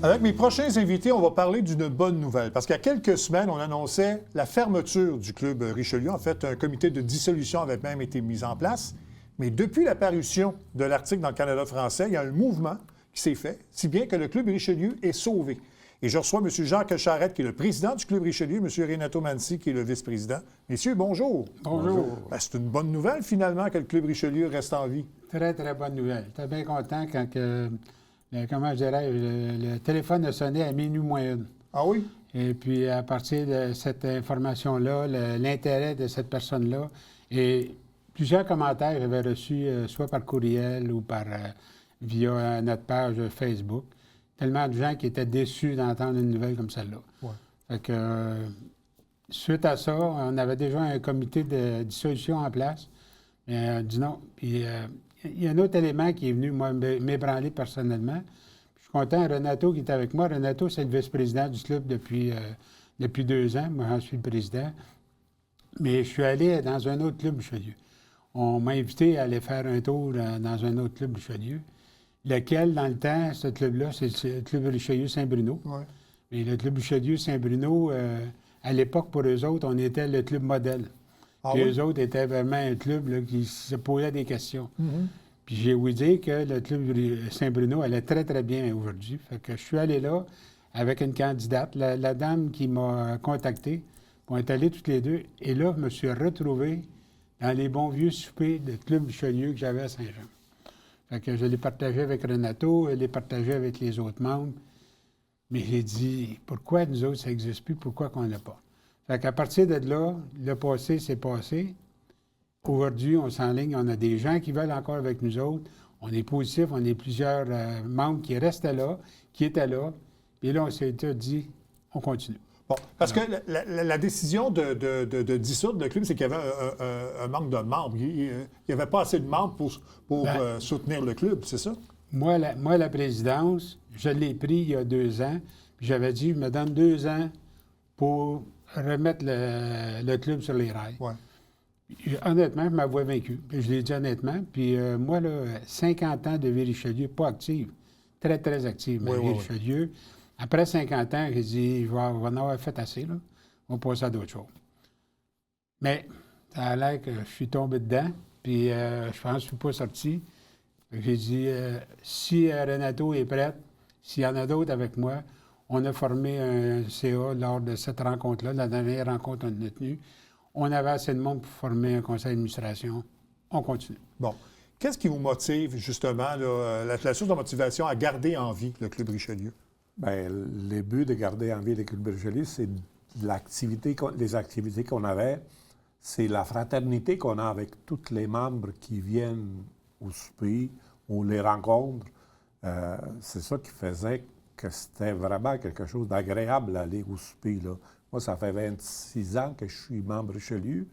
Avec mes prochains invités, on va parler d'une bonne nouvelle. Parce qu'il y a quelques semaines, on annonçait la fermeture du club Richelieu. En fait, un comité de dissolution avait même été mis en place. Mais depuis la parution de l'article dans le Canada français, il y a un mouvement qui s'est fait, si bien que le club Richelieu est sauvé. Et je reçois M. Jacques Charette, qui est le président du club Richelieu, M. Renato Mansi, qui est le vice-président. Messieurs, bonjour. Bonjour. Ben, c'est une bonne nouvelle, finalement, que le club Richelieu reste en vie. Très, très bonne nouvelle. J'étais bien content quand comment je dirais, le téléphone a sonné à minuit moins une. Ah oui? Et puis, à partir de cette information-là, l'intérêt de cette personne-là, et plusieurs commentaires que j'avais reçus, soit par courriel ou via notre page Facebook. Tellement de gens qui étaient déçus d'entendre une nouvelle comme celle-là. Ouais. Fait que, suite à ça, on avait déjà un comité de dissolution en place. Mais on dit non. Puis, il y a un autre élément qui est venu, moi, m'ébranler personnellement. Je suis content, Renato qui est avec moi. Renato, c'est le vice-président du club depuis 2 ans. Moi, j'en suis le président. Mais je suis allé dans un autre club Richelieu. On m'a invité à aller faire un tour dans un autre club Richelieu. Lequel, dans le temps, ce club-là, c'est le club Richelieu-Saint-Bruno. Ouais. Et le club Richelieu-Saint-Bruno, à l'époque, pour eux autres, on était le club modèle. Ah Puis oui? eux autres étaient vraiment un club là, qui se posait des questions. Mm-hmm. Puis j'ai ouï dire que le club Saint-Bruno allait très, très bien aujourd'hui. Fait que je suis allé là avec une candidate, la dame qui m'a contacté. On est allés toutes les deux. Et là, je me suis retrouvé dans les bons vieux soupers de club Richelieu que j'avais à Saint-Jean. Fait que je l'ai partagé avec Renato, je l'ai partagé avec les autres membres. Mais j'ai dit, pourquoi nous autres, ça n'existe plus? Pourquoi qu'on ne l'a pas? Fait qu'à partir de là, le passé, c'est passé. Aujourd'hui, on s'enligne, on a des gens qui veulent encore avec nous autres. On est positif, on est plusieurs membres qui restaient là, qui étaient là. Et là, on s'est dit, on continue. Bon, parce que la décision de dissoudre le club, c'est qu'il y avait un manque de membres. Il n'y avait pas assez de membres pour soutenir le club, c'est ça? Moi, la présidence, je l'ai pris il y a 2 ans. Puis j'avais dit, je me donne 2 ans pour remettre le club sur les rails. Ouais. Honnêtement, je m'avoue vaincu. Je l'ai dit honnêtement. Puis moi, là, 50 ans de vie Richelieu, pas active. Très, très active, ma vie Richelieu. Après 50 ans, j'ai dit, je vais en avoir fait assez, là. On va passer à d'autres choses. Mais ça a l'air que je suis tombé dedans, puis je pense que je ne suis pas sorti. J'ai dit, si Renato est prête, s'il y en a d'autres avec moi, on a formé un CA lors de cette rencontre-là, la dernière rencontre qu'on a tenue. On avait assez de monde pour former un conseil d'administration. On continue. Bon. Qu'est-ce qui vous motive, justement, là, la source de motivation à garder en vie le club Richelieu? Bien, le but de garder en vie le club Richelieu, c'est les activités qu'on avait, c'est la fraternité qu'on a avec tous les membres qui viennent au souper, on les rencontre. C'est ça qui faisait que c'était vraiment quelque chose d'agréable d'aller au souper, là. Moi, ça fait 26 ans que je suis membre Richelieu,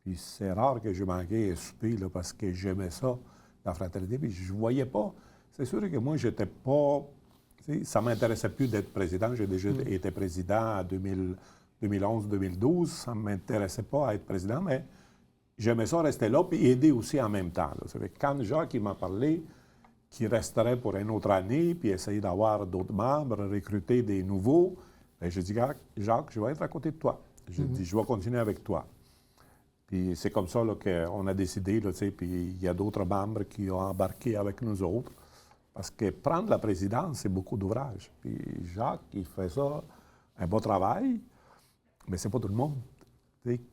puis c'est rare que je manquais un souper, là, parce que j'aimais ça, la fraternité, puis je ne voyais pas. C'est sûr que moi, j'étais pas... Ça ne m'intéressait plus d'être président. J'ai déjà été président en 2011-2012. Ça ne m'intéressait pas à être président, mais j'aimais ça rester là puis aider aussi en même temps. Là. Ça fait que quand Jacques m'a parlé qu'il resterait pour une autre année puis essayer d'avoir d'autres membres, recruter des nouveaux, bien, j'ai dit, Jacques, je vais être à côté de toi. J'ai dit, je vais continuer avec toi. Puis c'est comme ça là, qu'on a décidé, là, puis il y a d'autres membres qui ont embarqué avec nous autres. Parce que prendre la présidence, c'est beaucoup d'ouvrage. Puis Jacques, il fait ça, un beau travail, mais c'est pas tout le monde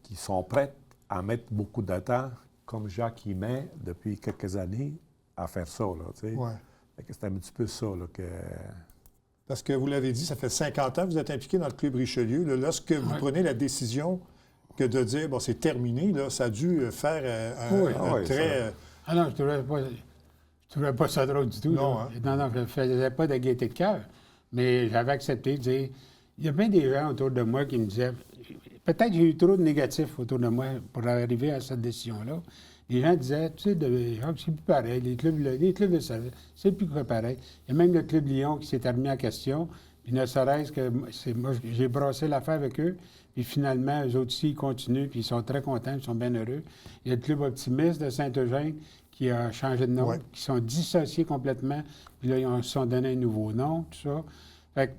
qui sont prêts à mettre beaucoup de temps, comme Jacques y met depuis quelques années, à faire ça. Ouais. C'est un petit peu ça là, que... Parce que vous l'avez dit, ça fait 50 ans que vous êtes impliqué dans le club Richelieu. Là, lorsque vous prenez la décision que de dire, bon, c'est terminé, là, ça a dû faire un très... Ah non, je ne trouvais pas ça drôle du tout. Non, hein? Non, je ne faisais pas de gaieté de cœur. Mais j'avais accepté de dire... Il y a bien des gens autour de moi qui me disaient... Peut-être que j'ai eu trop de négatifs autour de moi pour arriver à cette décision-là. Les gens disaient, tu sais, c'est plus pareil. Les clubs de service, c'est plus pareil. Il y a même le club Lyon qui s'est remis en question. Puis ne serait-ce que moi, j'ai brassé l'affaire avec eux. Puis finalement, eux autres aussi, ils continuent. Puis ils sont très contents, ils sont bien heureux. Il y a le club Optimiste de Saint-Eugène qui a changé de nom, qui sont dissociés complètement. Puis là, ils se sont donné un nouveau nom, tout ça. Fait que,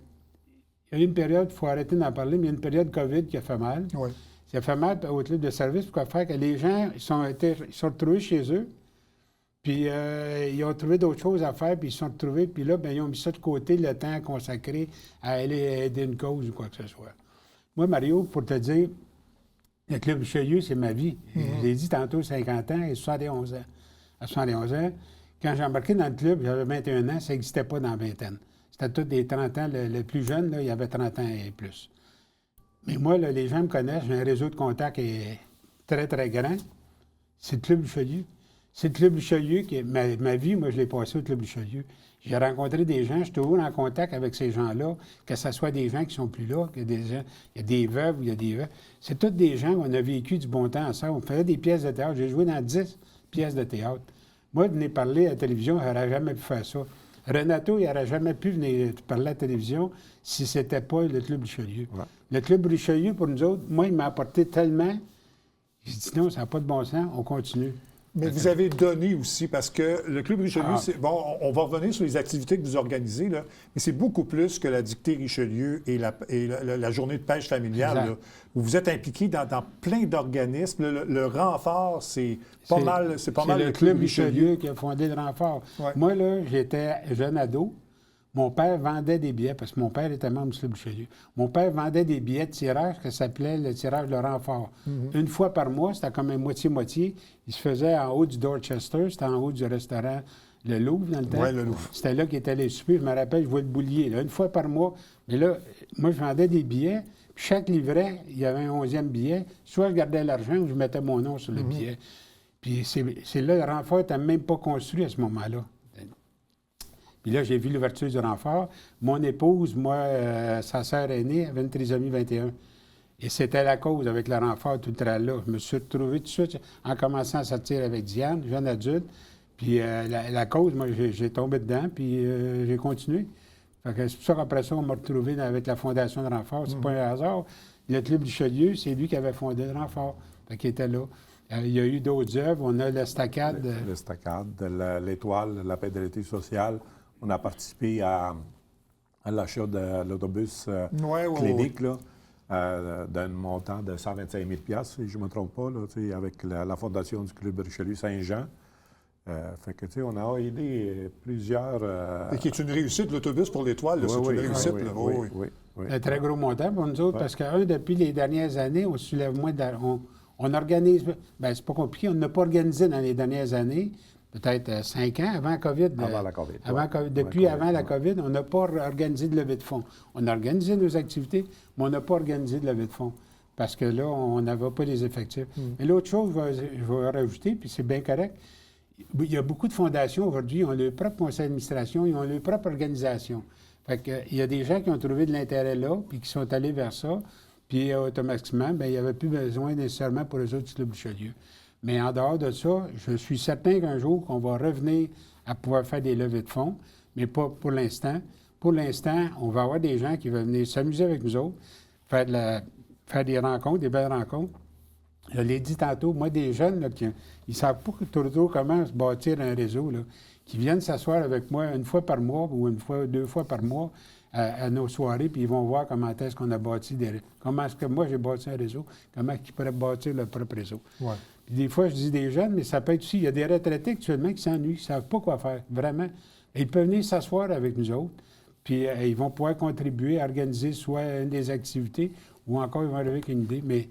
il y a eu une période, il faut arrêter d'en parler, mais il y a une période COVID qui a fait mal. Oui. Ça fait mal au club de service. Pourquoi faire que les gens ils sont retrouvés chez eux, puis ils ont trouvé d'autres choses à faire, puis ils se sont retrouvés, puis là, bien, ils ont mis ça de côté, le temps consacré à aller aider une cause ou quoi que ce soit. Moi, Mario, pour te dire, le club Richelieu, c'est ma vie. Je l'ai dit tantôt, 50 ans et 71 ans. À 71 ans, quand j'ai embarqué dans le club, j'avais 21 ans, ça n'existait pas dans la vingtaine. C'était tous des 30 ans. Le plus jeune, là, il avait 30 ans et plus. Mais moi, là, les gens me connaissent, j'ai un réseau de contacts qui est très, très grand. C'est le Club Richelieu. C'est le Club Richelieu qui est... Ma vie, moi, je l'ai passée au Club Richelieu. J'ai rencontré des gens, je suis toujours en contact avec ces gens-là, que ce soit des gens qui sont plus là, que des gens... Il y a des veuves, il y a des veuves. C'est tous des gens qu'on a vécu du bon temps ensemble. On faisait des pièces de théâtre. J'ai joué dans 10 pièces de théâtre. Moi, venir parler à la télévision, je n'aurais jamais pu faire ça. Renato, il n'aurait jamais pu venir parler à la télévision si ce n'était pas le Club Richelieu. Ouais. Le Club Richelieu, pour nous autres, moi, il m'a apporté tellement. J'ai dit non, ça n'a pas de bon sens, on continue. Mais vous avez donné aussi, parce que le Club Richelieu, bon, on va revenir sur les activités que vous organisez, là, mais c'est beaucoup plus que la dictée Richelieu et la journée de pêche familiale. Là, où vous êtes impliqué dans plein d'organismes. Le renfort, c'est pas mal. C'est le Club Richelieu qui a fondé le renfort. Ouais. Moi, là, j'étais jeune ado. Mon père vendait des billets, parce que mon père était membre du Club Richelieu. Mon père vendait des billets de tirage qui s'appelait le tirage de renfort. Une fois par mois, c'était comme un moitié-moitié. Il se faisait en haut du Dorchester, c'était en haut du restaurant Le Louvre dans le temps. Oui, Le Louvre. C'était là qu'étaient les soupers. Je me rappelle, je vois le boulier, là, une fois par mois. Mais là, moi, je vendais des billets. Puis chaque livret, il y avait un 11e billet. Soit je gardais l'argent ou je mettais mon nom sur le billet. Puis c'est là, le renfort n'était même pas construit à ce moment-là. Puis là, j'ai vu l'ouverture du renfort. Mon épouse, moi, sa sœur aînée, avait une trisomie 21. Et c'était la cause avec le renfort, tout le tralala. Je me suis retrouvé tout de suite en commençant à sortir avec Diane, jeune adulte. Puis la cause, moi, j'ai tombé dedans, puis j'ai continué. Fait que c'est pour ça qu'après ça, on m'a retrouvé avec la Fondation de renfort. C'est pas un hasard. Le Club Richelieu, c'est lui qui avait fondé le renfort. Fait qu'il était là. Il y a eu d'autres œuvres. On a l'Estacade. L'Estacade, l'Étoile, la pédalité sociale. On a participé à l'achat de l'autobus clinique d'un montant de 125 000 si je ne me trompe pas, là, avec la fondation du Club Richelieu Saint-Jean. Fait que, on a aidé plusieurs... Et qui est une réussite, l'autobus pour l'Étoile, c'est une réussite. Oui. Un très gros montant pour nous autres, parce que, depuis les dernières années, on soulève moins d'argent. On organise... Bien, c'est pas compliqué, on n'a pas organisé dans les dernières années, peut-être 5 ans, avant COVID. Avant la COVID. Depuis avant la COVID, on n'a pas organisé de levée de fonds. On a organisé nos activités, mais on n'a pas organisé de levée de fonds. Parce que là, on n'avait pas les effectifs. Mais l'autre chose, je vais rajouter, puis c'est bien correct, il y a beaucoup de fondations aujourd'hui, ils ont leur propre conseil d'administration, ils ont leur propre organisation. Fait que, il y a des gens qui ont trouvé de l'intérêt là, puis qui sont allés vers ça, puis automatiquement, bien, il n'y avait plus besoin nécessairement pour les autres du Club Richelieu. Mais en dehors de ça, je suis certain qu'un jour, qu'on va revenir à pouvoir faire des levées de fonds, mais pas pour l'instant. Pour l'instant, on va avoir des gens qui vont venir s'amuser avec nous autres, faire des rencontres, des belles rencontres. Je l'ai dit tantôt, moi, des jeunes là, qui ne savent pas toujours comment se bâtir un réseau, là, qui viennent s'asseoir avec moi une fois par mois ou une fois, 2 fois par mois à nos soirées, puis ils vont voir comment est-ce qu'on a bâti comment est-ce que moi j'ai bâti un réseau, comment ils pourraient bâtir leur propre réseau. Ouais. Puis des fois, je dis des jeunes, mais ça peut être aussi, il y a des retraités actuellement qui s'ennuient, qui ne savent pas quoi faire, vraiment. Et ils peuvent venir s'asseoir avec nous autres, puis ils vont pouvoir contribuer à organiser soit une des activités ou encore ils vont arriver avec une idée. Mais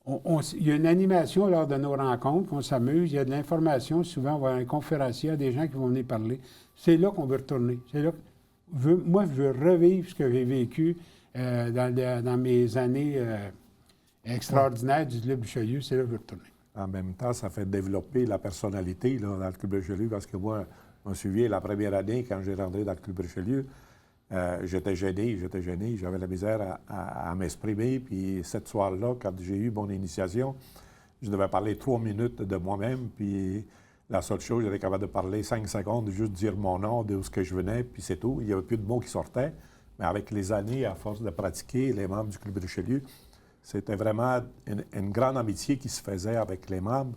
il y a une animation lors de nos rencontres, on s'amuse, il y a de l'information, souvent on va avoir un conférencier, il y a des gens qui vont venir parler. C'est là qu'on veut retourner. C'est là moi, je veux revivre ce que j'ai vécu dans mes années extraordinaires du Club Richelieu, c'est là que je veux retourner. En même temps, ça fait développer la personnalité là, dans le Club Richelieu, parce que moi, je me souviens, la première année, quand j'ai rentré dans le Club Richelieu, j'étais gêné, j'avais la misère à m'exprimer. Puis, cette soir-là, quand j'ai eu mon initiation, je devais parler 3 minutes de moi-même. Puis, la seule chose, j'étais capable de parler 5 secondes, juste dire mon nom, d'où ce que je venais, puis c'est tout. Il n'y avait plus de mots qui sortaient. Mais avec les années, à force de pratiquer, les membres du Club Richelieu, c'était vraiment une grande amitié qui se faisait avec les membres.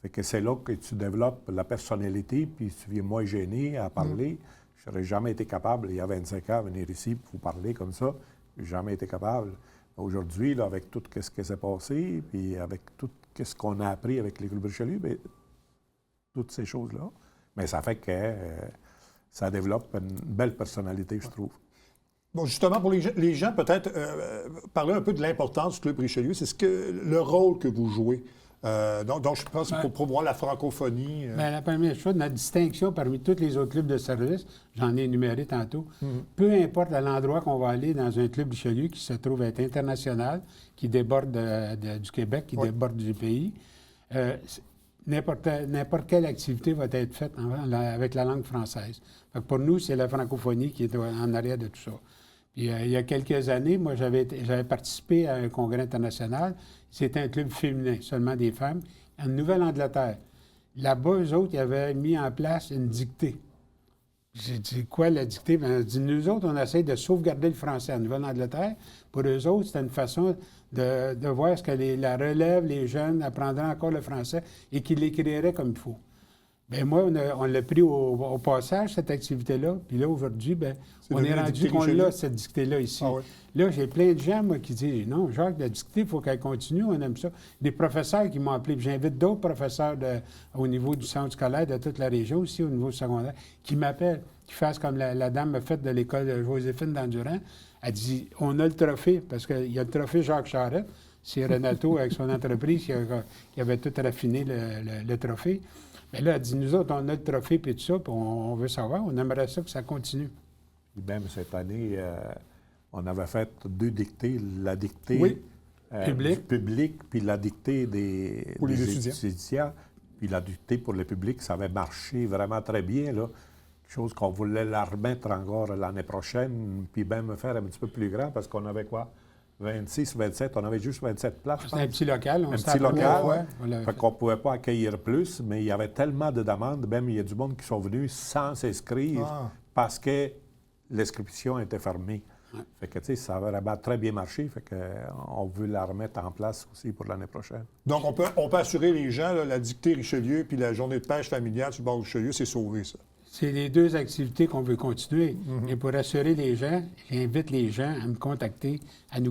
Fait que c'est là que tu développes la personnalité, puis tu viens moins gêné à parler. Je n'aurais jamais été capable, il y a 25 ans, de venir ici pour vous parler comme ça. Je n'ai jamais été capable. Aujourd'hui, là, avec tout ce qui s'est passé, puis avec tout ce qu'on a appris avec les Clubs Richelieu, bien, toutes ces choses-là, mais ça fait que ça développe une belle personnalité, je trouve. Bon, justement, pour les gens, peut-être parler un peu de l'importance du Club Richelieu. C'est le rôle que vous jouez. Donc, je pense pour promouvoir la francophonie. Bien, la première chose, notre distinction parmi tous les autres clubs de service, j'en ai énuméré tantôt, peu importe l'endroit qu'on va aller dans un club Richelieu qui se trouve être international, qui déborde du Québec, qui déborde du pays, n'importe quelle activité va être faite avec la langue française. Fait que pour nous, c'est la francophonie qui est en arrière de tout ça. Puis, il y a quelques années, moi, j'avais participé à un congrès international. C'était un club féminin, seulement des femmes, en Nouvelle-Angleterre. Là-bas, eux autres, ils avaient mis en place une dictée. J'ai dit, quoi, la dictée? Bien, j'ai dit, nous autres, on essaie de sauvegarder le français en Nouvelle-Angleterre. Pour eux autres, c'était une façon de voir ce que la relève, les jeunes apprendraient encore le français et qu'ils l'écriraient comme il faut. Bien, moi, on l'a pris au passage, cette activité-là. Puis là, aujourd'hui, bien, on est rendu qu'on a cette dictée-là ici. Ah oui. Là, j'ai plein de gens, moi, qui disent, non, Jacques, la dictée, il faut qu'elle continue, on aime ça. Des professeurs qui m'ont appelé, puis j'invite d'autres professeurs au niveau du centre scolaire de toute la région, aussi au niveau secondaire, qui m'appellent, qui fassent comme la dame a fait de l'école de Joséphine d'Endurant. Elle dit, on a le trophée, parce qu'il y a le trophée Jacques Charette. C'est Renato, avec son entreprise, qui avait tout raffiné le trophée. Mais là, elle dit, nous autres, on a le trophée et tout ça, puis on veut savoir, on aimerait ça que ça continue. Et même cette année, on avait fait 2 dictées, la dictée du public, puis la dictée des étudiants. Puis la dictée pour le public, ça avait marché vraiment très bien, là. Quelque chose qu'on voulait la remettre encore l'année prochaine, puis même faire un petit peu plus grand, parce qu'on avait quoi? 26, 27, on avait juste 27 places. C'était un petit local. Un petit local. Fait qu'on ne pouvait pas accueillir plus, mais il y avait tellement de demandes, même il y a du monde qui sont venus sans s'inscrire parce que l'inscription était fermée. Ouais. Fait que, tu sais, ça a vraiment très bien marché. Fait qu'on veut la remettre en place aussi pour l'année prochaine. Donc, on peut assurer les gens, là, la dictée Richelieu puis la journée de pêche familiale sur le bord du Richelieu, c'est sauvé, ça. C'est les 2 activités qu'on veut continuer. Et pour assurer les gens, j'invite les gens à nous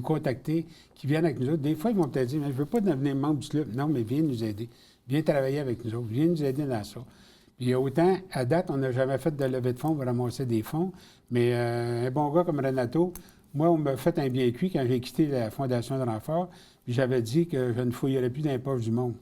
contacter, qui viennent avec nous autres. Des fois, ils vont peut-être dire, mais je ne veux pas devenir membre du club. Non, mais viens nous aider. Viens travailler avec nous autres. Viens nous aider dans ça. Puis autant, à date, on n'a jamais fait de levée de fonds pour ramasser des fonds. Mais un bon gars comme Renato, moi, on m'a fait un bien cuit quand j'ai quitté la Fondation de renfort. Puis j'avais dit que je ne fouillerais plus dans les poches du monde.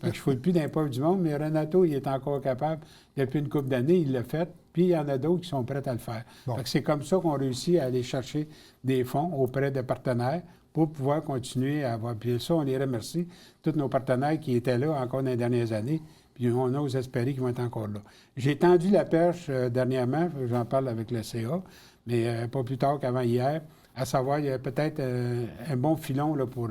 Fait que je ne fouille plus dans les poches du monde, mais Renato, il est encore capable. Depuis une couple d'années, il l'a fait. Puis il y en a d'autres qui sont prêts à le faire. Bon. Fait que c'est comme ça qu'on réussit à aller chercher des fonds auprès de partenaires pour pouvoir continuer à avoir. Puis ça, on les remercie, tous nos partenaires qui étaient là encore dans les dernières années. Puis on ose espérer qu'ils vont être encore là. J'ai tendu la perche dernièrement, j'en parle avec le CA, mais pas plus tard qu'avant hier, à savoir, il y a peut-être un bon filon là, pour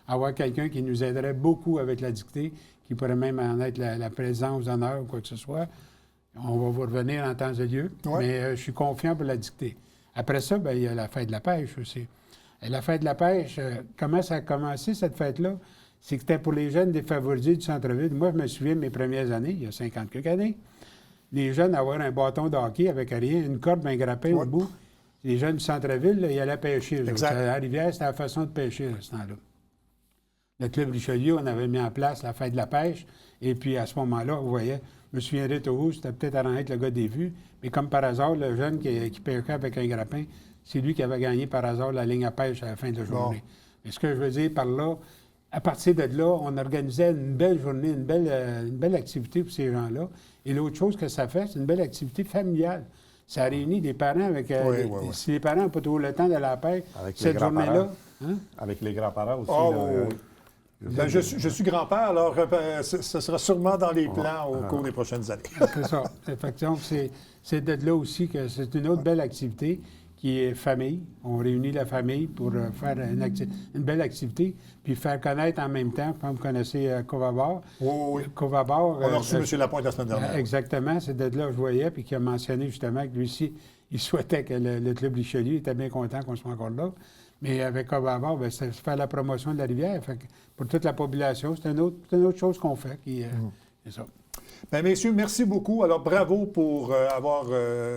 avoir quelqu'un qui nous aiderait beaucoup avec la dictée, qui pourrait même en être la présence d'honneur ou quoi que ce soit. On va vous revenir en temps et lieu, mais je suis confiant pour la dictée. Après ça, bien, il y a la fête de la pêche aussi. Et la fête de la pêche, comment ça a commencé, cette fête-là? C'est que c'était pour les jeunes défavorisés du centre-ville. Moi, je me souviens de mes premières années, il y a 50 quelques années. Les jeunes avoir un bâton de hockey avec rien, une corde, un grappin au bout. Les jeunes du centre-ville, là, ils allaient pêcher. La rivière, c'était la façon de pêcher à ce temps-là. Le Club Richelieu, on avait mis en place la fête de la pêche. Et puis, à ce moment-là, vous voyez, je me souviendrai toujours, c'était peut-être à être le gars des vues. Mais comme par hasard, le jeune qui pêchait avec un grappin, c'est lui qui avait gagné par hasard la ligne à pêche à la fin de la journée. Mais ce que je veux dire par là, à partir de là, on organisait une belle journée, une belle activité pour ces gens-là. Et l'autre chose que ça fait, c'est une belle activité familiale. Ça réunit des parents avec... Si les parents n'ont pas toujours le temps d'aller à la pêche, cette journée-là... Hein? Avec les grands-parents aussi. Ben, je suis grand-père, alors ce sera sûrement dans les plans au cours des prochaines années. C'est ça. Effectivement, c'est de là aussi que c'est une autre belle activité qui est famille. On réunit la famille pour faire une belle activité, puis faire connaître en même temps, comme vous connaissez Covabar. Oui. Covabar. On a reçu M. Lapointe la semaine dernière. Exactement. C'est de là que je voyais, puis qui a mentionné justement que lui aussi, il souhaitait que le Club Richelieu était bien content qu'on soit encore là. Mais avec Covabar, c'est faire la promotion de la rivière. Fait que pour toute la population, c'est une autre chose qu'on fait. C'est ça. Bien, messieurs, merci beaucoup. Alors, bravo pour avoir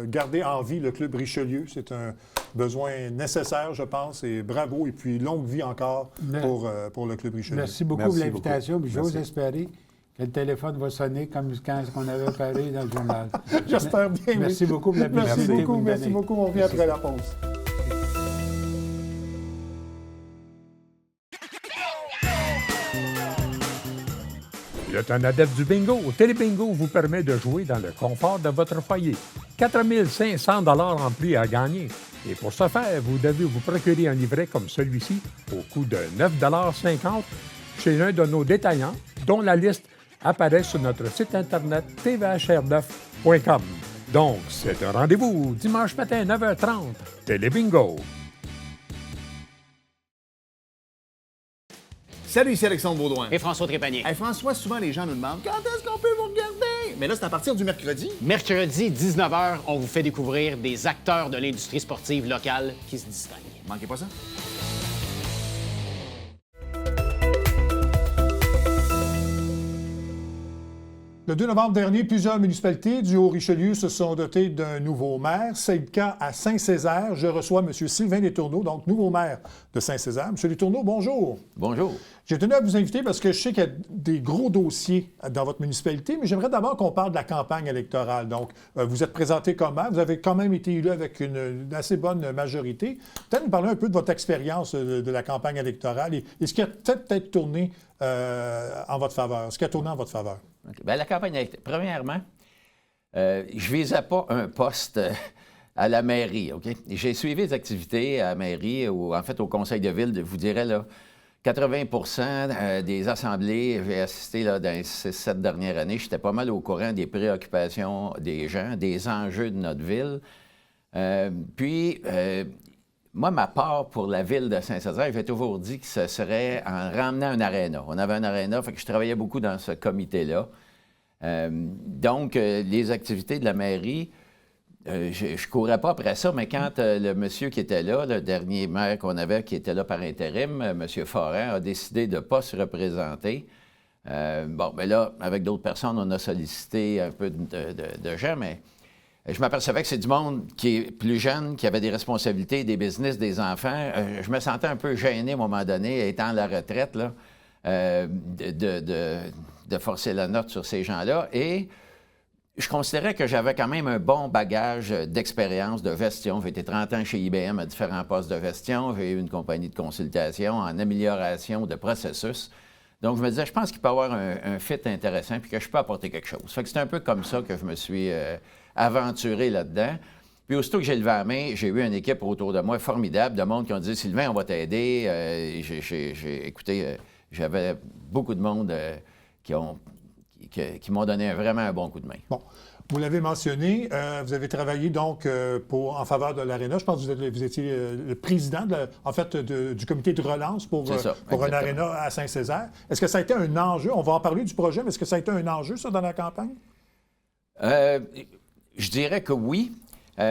gardé en vie le Club Richelieu. C'est un besoin nécessaire, je pense, et bravo. Et puis, longue vie encore pour le Club Richelieu. Merci beaucoup Merci pour l'invitation. beaucoup. J'ose Merci. espérer que le téléphone va sonner comme quand on avait parlé dans le journal. J'espère bien. Merci beaucoup pour la Merci publicité que beaucoup, vous me merci donnez. beaucoup. On revient après la pause. Vous êtes un adepte du bingo? Télébingo vous permet de jouer dans le confort de votre foyer. 4 500 $ en prix à gagner. Et pour ce faire, vous devez vous procurer un livret comme celui-ci au coût de 9,50 $ chez l'un de nos détaillants, dont la liste apparaît sur notre site internet tvhr9.com. Donc, c'est un rendez-vous dimanche matin 9h30. Télébingo. Salut, ici Alexandre Baudouin. Et François Trépanier. Hey, François, souvent les gens nous demandent quand est-ce qu'on peut vous regarder? Mais là, c'est à partir du mercredi. Mercredi, 19h, on vous fait découvrir des acteurs de l'industrie sportive locale qui se distinguent. Manquez pas ça. Le 2 novembre dernier, plusieurs municipalités du Haut-Richelieu se sont dotées d'un nouveau maire. C'est le cas à Saint-Césaire. Je reçois M. Sylvain Letourneau, donc nouveau maire de Saint-Césaire. M. Letourneau, bonjour. Bonjour. J'ai tenu à vous inviter parce que je sais qu'il y a des gros dossiers dans votre municipalité, mais j'aimerais d'abord qu'on parle de la campagne électorale. Donc, vous êtes présenté comme maire, vous avez quand même été élu avec une assez bonne majorité. Peut-être nous parler un peu de votre expérience de la campagne électorale et ce qui a peut-être tourné en votre faveur, ce qui a tourné en votre faveur. Okay. Bien, la campagne, premièrement, je ne visais pas un poste à la mairie, OK? J'ai suivi les activités à la mairie, ou en fait au conseil de ville, je vous dirais, là, 80 des assemblées, j'ai assisté là, dans les 6-7 dernières années, j'étais pas mal au courant des préoccupations des gens, des enjeux de notre ville. Moi, ma part pour la ville de Saint-Césaire, j'ai toujours dit que ce serait en ramenant un aréna. On avait un aréna, fait que je travaillais beaucoup dans ce comité-là. Donc, les activités de la mairie, je ne courais pas après ça, mais quand le monsieur qui était là, le dernier maire qu'on avait, qui était là par intérim, M. Forand, a décidé de ne pas se représenter. Bon, bien là, avec d'autres personnes, on a sollicité un peu de gens, mais je m'apercevais que c'est du monde qui est plus jeune, qui avait des responsabilités, des business, des enfants. Je me sentais un peu gêné à un moment donné, étant à la retraite, là, de forcer la note sur ces gens-là. Et je considérais que j'avais quand même un bon bagage d'expérience, de gestion. J'ai été 30 ans chez IBM à différents postes de gestion. J'ai eu une compagnie de consultation en amélioration de processus. Donc, je me disais, je pense qu'il peut y avoir un fit intéressant puis que je peux apporter quelque chose. Fait que c'est un peu comme ça que je me suis aventuré là-dedans. Puis aussitôt que j'ai levé la main, j'ai eu une équipe autour de moi formidable, de monde qui ont dit « Sylvain, on va t'aider. » Écoutez, j'avais beaucoup de monde qui m'ont donné vraiment un bon coup de main. Bon, vous l'avez mentionné, vous avez travaillé donc en faveur de l'Aréna. Je pense que vous étiez le président, du comité de relance pour un Aréna à Saint-Césaire. Est-ce que ça a été un enjeu? On va en parler du projet, mais est-ce que ça a été un enjeu, ça, dans la campagne? Je dirais que oui.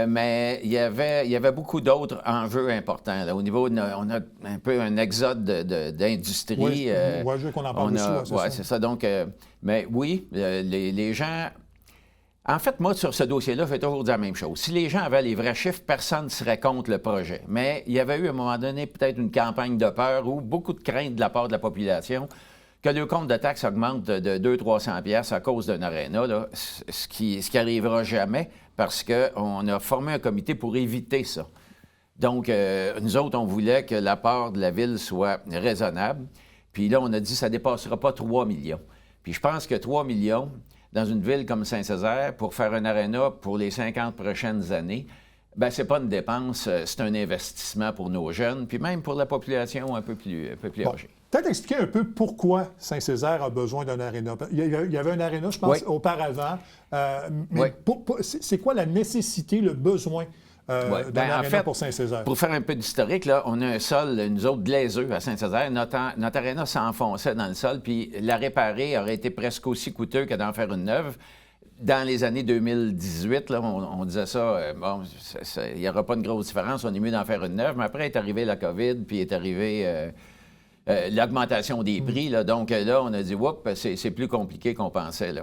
Mais il y avait beaucoup d'autres enjeux importants. Là. Au niveau, on a un peu un exode d'industrie. Oui, je veux qu'on en parle aussi. Oui, c'est ça. Donc, mais oui, les gens... En fait, moi, sur ce dossier-là, j'ai toujours dit la même chose. Si les gens avaient les vrais chiffres, personne ne serait contre le projet. Mais il y avait eu, à un moment donné, peut-être une campagne de peur ou beaucoup de crainte de la part de la population que le compte de taxes augmente de 200-300$ à cause d'un aréna, là, ce qui arrivera jamais parce qu'on a formé un comité pour éviter ça. Donc, nous autres, on voulait que la part de la ville soit raisonnable. Puis là, on a dit que ça ne dépassera pas 3 millions. Puis je pense que 3 millions, dans une ville comme Saint-Césaire, pour faire un aréna pour les 50 prochaines années, bien, c'est pas une dépense, c'est un investissement pour nos jeunes, puis même pour la population un peu plus âgée. Peut-être expliquer un peu pourquoi Saint-Césaire a besoin d'un aréna. Il y avait un aréna, je pense, auparavant. Mais c'est quoi la nécessité, le besoin d'un aréna pour Saint-Césaire? Pour faire un peu d'historique, là, on a un sol, nous autres, glaiseux à Saint-Césaire. Notre aréna s'enfonçait dans le sol, puis la réparer aurait été presque aussi coûteux que d'en faire une neuve. Dans les années 2018, là, on disait ça, il n'y aura pas de grosse différence, on est mieux d'en faire une neuve. Mais après est arrivée la COVID, puis est arrivée l'augmentation des prix. Là, donc là, on a dit, oups, c'est plus compliqué qu'on pensait. Là.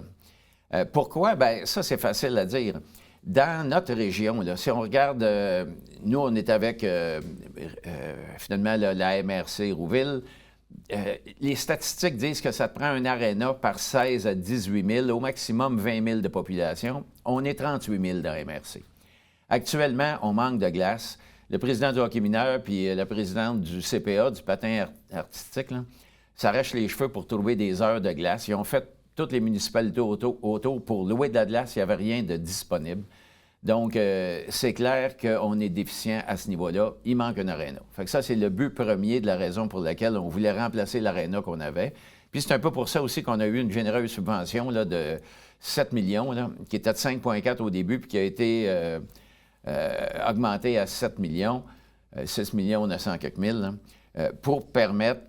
Pourquoi? Bien, ça, c'est facile à dire. Dans notre région, là, si on regarde, nous, on est avec, finalement, la MRC Rouville. Les statistiques disent que ça te prend un aréna par 16 à 18 000, au maximum 20 000 de population. On est 38 000 dans la MRC. Actuellement, on manque de glace. Le président du hockey mineur puis la présidente du CPA, du patin artistique, là, s'arrachent les cheveux pour trouver des heures de glace. Ils ont fait toutes les municipalités autour pour louer de la glace. Il n'y avait rien de disponible. Donc, c'est clair qu'on est déficient à ce niveau-là. Il manque un aréna. Fait que ça, c'est le but premier de la raison pour laquelle on voulait remplacer l'aréna qu'on avait. Puis c'est un peu pour ça aussi qu'on a eu une généreuse subvention là, de 7 millions, là, qui était de 5,4 au début, puis qui a été augmentée à 7 millions, 6 millions 900 quelques mille, là, pour permettre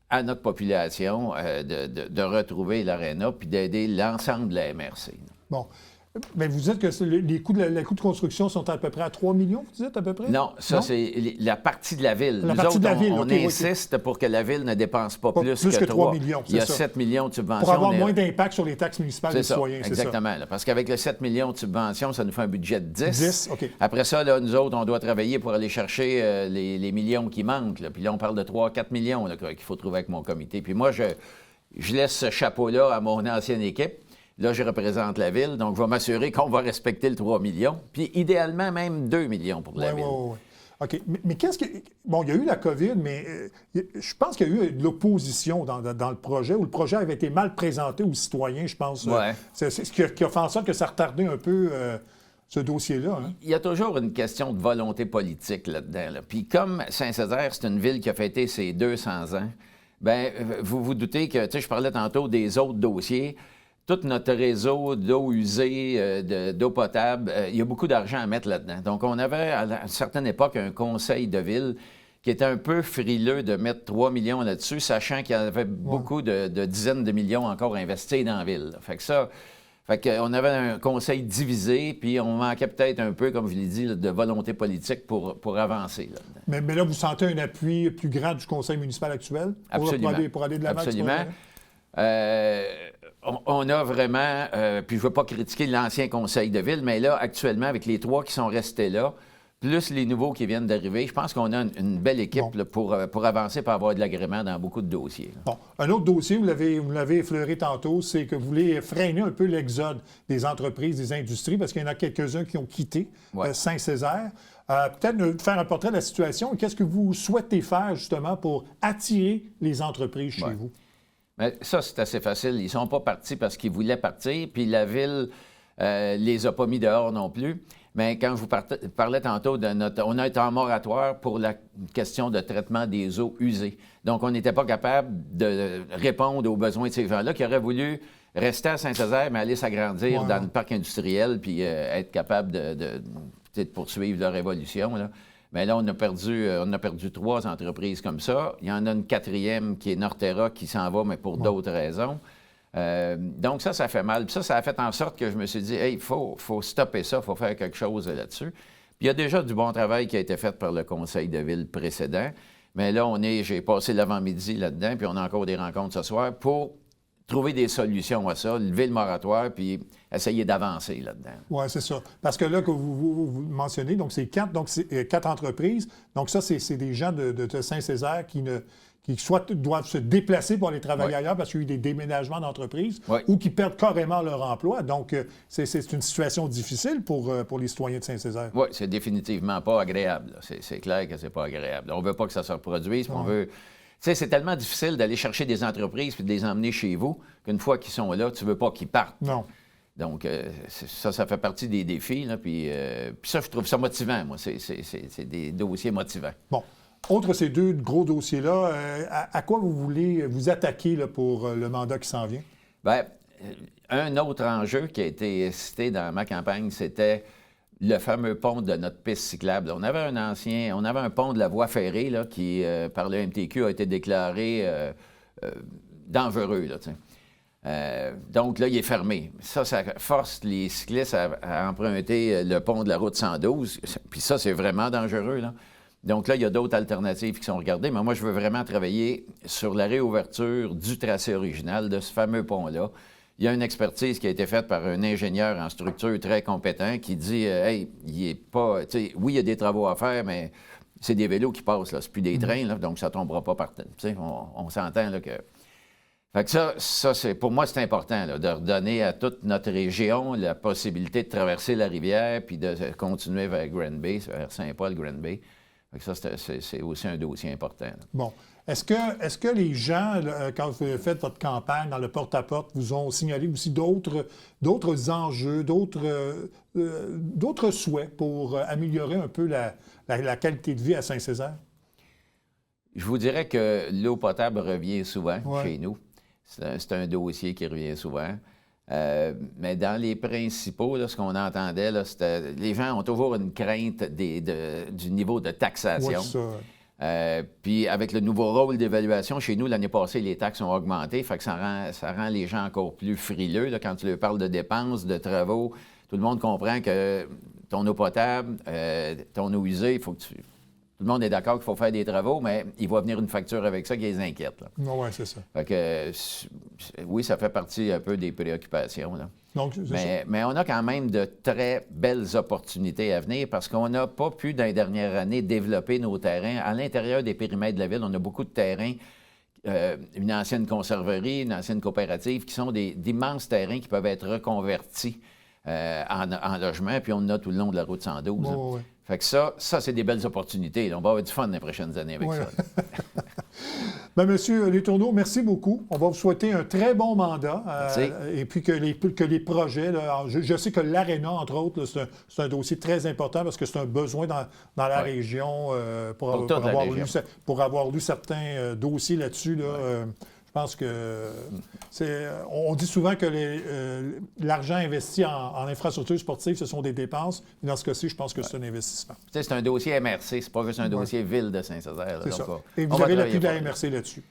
à notre population de retrouver l'aréna puis d'aider l'ensemble de la MRC. Bon. Mais vous dites que les coûts de construction sont à peu près à 3 millions, vous dites à peu près? Non, ça, c'est la partie de la ville. La Nous partie autres, de la ville, on OK, insiste pour que la ville ne dépense pas plus que 3 millions, Il y a c'est ça. 7 millions de subventions. Pour avoir moins d'impact sur les taxes municipales des C'est ça, citoyens, c'est ça? exactement. Là, parce qu'avec les 7 millions de subventions, ça nous fait un budget de 10. 10, OK. Après ça, là, nous autres, on doit travailler pour aller chercher les millions qui manquent. Là. Puis là, on parle de 3-4 millions là, qu'il faut trouver avec mon comité. Puis moi, je laisse ce chapeau-là à mon ancienne équipe. Là, je représente la ville, donc je vais m'assurer qu'on va respecter le 3 millions, puis idéalement même 2 millions pour la ville. Oui. OK. Mais qu'est-ce que... Bon, il y a eu la COVID, mais je pense qu'il y a eu de l'opposition dans le projet, où le projet avait été mal présenté aux citoyens, je pense. Ouais. C'est ce qui a fait en sorte que ça retardait un peu ce dossier-là. Hein? Il y a toujours une question de volonté politique là-dedans. Là. Puis comme Saint-Césaire, c'est une ville qui a fêté ses 200 ans, bien, vous vous doutez que, tu sais, je parlais tantôt des autres dossiers. Tout notre réseau d'eau usée, d'eau potable, il y a beaucoup d'argent à mettre là-dedans. Donc, on avait, à une certaine époque, un conseil de ville qui était un peu frileux de mettre 3 millions là-dessus, sachant qu'il y avait beaucoup de dizaines de millions encore investis dans la ville. Fait que ça... Fait qu'on avait un conseil divisé, puis on manquait peut-être un peu, comme je l'ai dit, de volonté politique pour avancer là-dedans. Mais là, vous sentez un appui plus grand du conseil municipal actuel pour aller de l'avant? Absolument. On a vraiment, puis je ne veux pas critiquer l'ancien conseil de ville, mais là, actuellement, avec les 3 qui sont restés là, plus les nouveaux qui viennent d'arriver, je pense qu'on a une belle équipe là, pour avancer, pour avoir de l'agrément dans beaucoup de dossiers. Là. Bon. Un autre dossier, vous l'avez effleuré tantôt, c'est que vous voulez freiner un peu l'exode des entreprises, des industries, parce qu'il y en a quelques-uns qui ont quitté Saint-Césaire. Peut-être faire un portrait de la situation. Qu'est-ce que vous souhaitez faire, justement, pour attirer les entreprises chez vous? Mais ça, c'est assez facile. Ils ne sont pas partis parce qu'ils voulaient partir, puis la ville les a pas mis dehors non plus. Mais quand je vous parlais tantôt de on a été en moratoire pour la question de traitement des eaux usées. Donc, on n'était pas capable de répondre aux besoins de ces gens-là qui auraient voulu rester à Saint-Césaire, mais aller s'agrandir dans le parc industriel puis être capable de poursuivre leur évolution, là. Mais là, on a perdu 3 entreprises comme ça. Il y en a une 4e qui est Norterra qui s'en va, mais pour d'autres raisons. Donc ça fait mal. Puis ça a fait en sorte que je me suis dit, hey, il faut stopper ça, il faut faire quelque chose là-dessus. Puis il y a déjà du bon travail qui a été fait par le conseil de ville précédent. Mais là, j'ai passé l'avant-midi là-dedans, puis on a encore des rencontres ce soir pour trouver des solutions à ça, lever le moratoire, puis essayer d'avancer là-dedans. Oui, c'est ça. Parce que là, que vous mentionnez, donc c'est 4 entreprises. Donc ça, c'est des gens de Saint-Césaire qui soit doivent se déplacer pour aller travailler ailleurs parce qu'il y a eu des déménagements d'entreprises ou qui perdent carrément leur emploi. Donc, c'est une situation difficile pour les citoyens de Saint-Césaire. Oui, c'est définitivement pas agréable. C'est clair que c'est pas agréable. On veut pas que ça se reproduise, puis on veut... Tu sais, c'est tellement difficile d'aller chercher des entreprises puis de les emmener chez vous qu'une fois qu'ils sont là, tu veux pas qu'ils partent. Non. Donc, ça fait partie des défis. Là, puis ça, je trouve ça motivant, moi. C'est des dossiers motivants. Bon. Outre ces 2 gros dossiers-là, à quoi vous voulez vous attaquer là, pour le mandat qui s'en vient? Bien, un autre enjeu qui a été cité dans ma campagne, c'était le fameux pont de notre piste cyclable. On avait un pont de la voie ferrée là, qui, par le MTQ, a été déclaré dangereux. Là, donc là, il est fermé. Ça force les cyclistes à emprunter le pont de la route 112. Puis ça, c'est vraiment dangereux. Là. Donc là, il y a d'autres alternatives qui sont regardées. Mais moi, je veux vraiment travailler sur la réouverture du tracé original de ce fameux pont-là. il y a une expertise qui a été faite par un ingénieur en structure très compétent qui dit hey, il est pas. Oui, il y a des travaux à faire, mais c'est des vélos qui passent, là. C'est plus des trains, là, donc ça ne tombera pas par terre. On s'entend là, que. Fait que ça pour moi, c'est important là, de redonner à toute notre région la possibilité de traverser la rivière puis de continuer vers Granby, vers Saint-Paul, Granby. Fait que ça, c'est aussi un dossier important. Là. Bon. Est-ce que les gens, là, quand vous faites votre campagne dans le porte-à-porte, vous ont signalé aussi d'autres enjeux, d'autres souhaits pour améliorer un peu la qualité de vie à Saint-Césaire? Je vous dirais que l'eau potable revient souvent Ouais. chez nous. C'est un dossier qui revient souvent. Mais dans les principaux, là, ce qu'on entendait, là, c'était les gens ont toujours une crainte du niveau de taxation. Oui, ça. Puis avec le nouveau rôle d'évaluation, chez nous, l'année passée, les taxes ont augmenté. Fait que ça rend les gens encore plus frileux. Là, quand tu leur parles de dépenses, de travaux, tout le monde comprend que ton eau potable, ton eau usée, il faut que tout le monde est d'accord qu'il faut faire des travaux, mais il va venir une facture avec ça qui les inquiète. Oui, c'est ça. Fait que, oui, ça fait partie un peu des préoccupations. Là. Donc, c'est ça. Mais on a quand même de très belles opportunités à venir parce qu'on n'a pas pu, dans les dernières années, développer nos terrains. À l'intérieur des périmètres de la ville, on a beaucoup de terrains, une ancienne conserverie, une ancienne coopérative, qui sont d'immenses terrains qui peuvent être reconvertis en logement, puis on en a tout le long de la route 112. Oui, oui. Fait que ça c'est des belles opportunités. On va avoir du fun dans les prochaines années avec Ouais. ça. Bien, Monsieur Letourneau, merci beaucoup. On va vous souhaiter un très bon mandat. Merci. Et puis que les projets, là, je sais que l'Arena, entre autres, là, c'est un dossier très important parce que c'est un besoin dans la Ouais. région Pour toute la région. pour avoir lu certains dossiers là-dessus. Là, je pense que on dit souvent que l'argent investi en infrastructures sportives, ce sont des dépenses. Mais dans ce cas-ci, je pense que c'est un investissement. Tu sais, c'est un dossier MRC, c'est pas juste un dossier ville de Saint-Césaire. là. C'est Donc, ça. on Et va vous avez l'appui travailler de la fort. MRC là-dessus.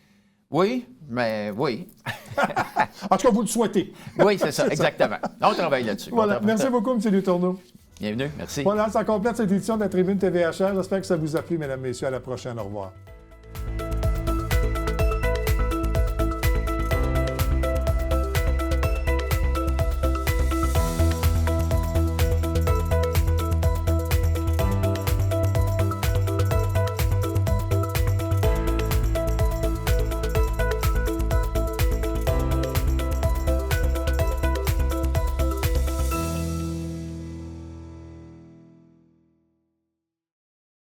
Oui, mais oui. En tout cas, vous le souhaitez. Oui, c'est ça, exactement. On travaille là-dessus. Voilà. On travaille Merci ça. beaucoup, M. Letourneau. Bienvenue, merci. Voilà, ça complète cette édition de la Tribune TVHR. J'espère que ça vous a plu, mesdames, messieurs. À la prochaine. Au revoir.